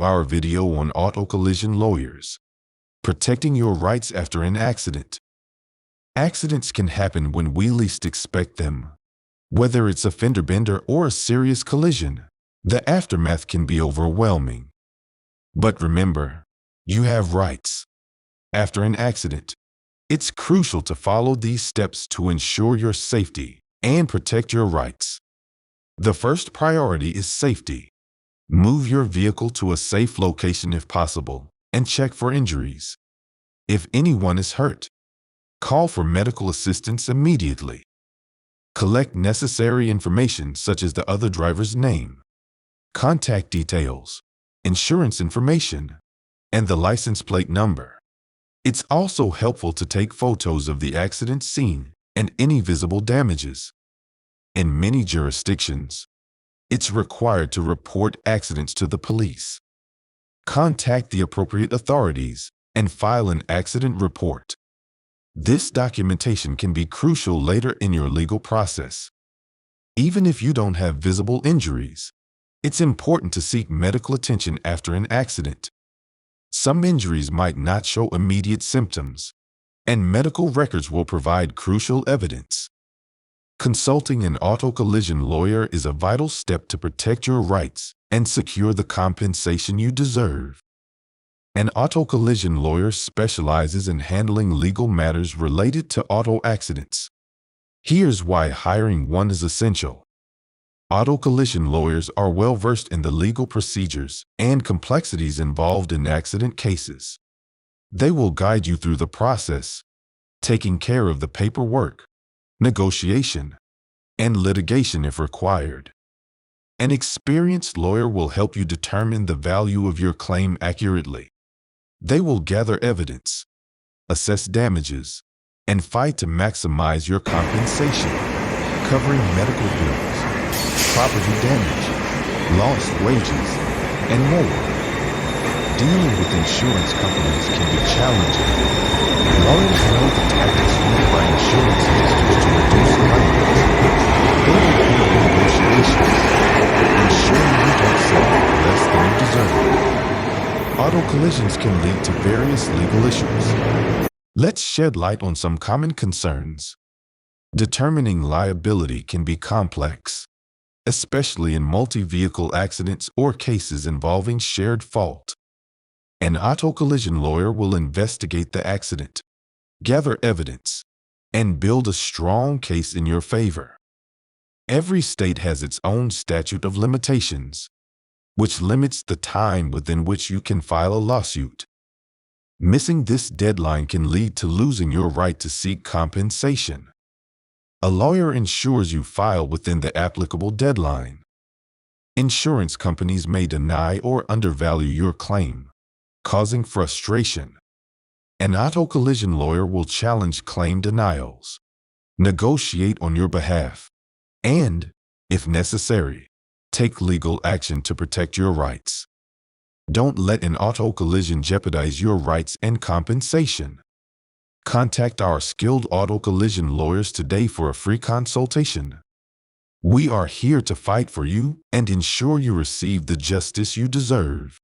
our video on auto collision lawyers. Protecting your rights after an accident. Accidents can happen when we least expect them. Whether it's a fender bender or a serious collision, the aftermath can be overwhelming. But remember, you have rights. After an accident, it's crucial to follow these steps to ensure your safety and protect your rights. The first priority is safety. Move your vehicle to a safe location if possible and check for injuries. If anyone is hurt, call for medical assistance immediately. Collect necessary information such as the other driver's name, contact details, insurance information, and the license plate number. It's also helpful to take photos of the accident scene and any visible damages. In many jurisdictions, it's required to report accidents to the police. Contact the appropriate authorities and file an accident report. This documentation can be crucial later in your legal process. Even if you don't have visible injuries, it's important to seek medical attention after an accident. Some injuries might not show immediate symptoms, and medical records will provide crucial evidence. Consulting an auto collision lawyer is a vital step to protect your rights and secure the compensation you deserve. An auto collision lawyer specializes in handling legal matters related to auto accidents. Here's why hiring one is essential. Auto collision lawyers are well-versed in the legal procedures and complexities involved in accident cases. They will guide you through the process, taking care of the paperwork, negotiation, and litigation if required. An experienced lawyer will help you determine the value of your claim accurately. They will gather evidence, assess damages, and fight to maximize your compensation, covering medical bills, property damage, lost wages, and more. Dealing with insurance companies can be challenging. Lawyers know the tactics used by insurance industries to reduce claims. They will handle negotiations, ensuring you don't settle for less than you deserve. Auto collisions can lead to various legal issues. Let's shed light on some common concerns. Determining liability can be complex, especially in multi-vehicle accidents or cases involving shared fault. An auto collision lawyer will investigate the accident, gather evidence, and build a strong case in your favor. Every state has its own statute of limitations, which limits the time within which you can file a lawsuit. Missing this deadline can lead to losing your right to seek compensation. A lawyer ensures you file within the applicable deadline. Insurance companies may deny or undervalue your claim, causing frustration. An auto collision lawyer will challenge claim denials, negotiate on your behalf, and, if necessary, take legal action to protect your rights. Don't let an auto collision jeopardize your rights and compensation. Contact our skilled auto collision lawyers today for a free consultation. We are here to fight for you and ensure you receive the justice you deserve.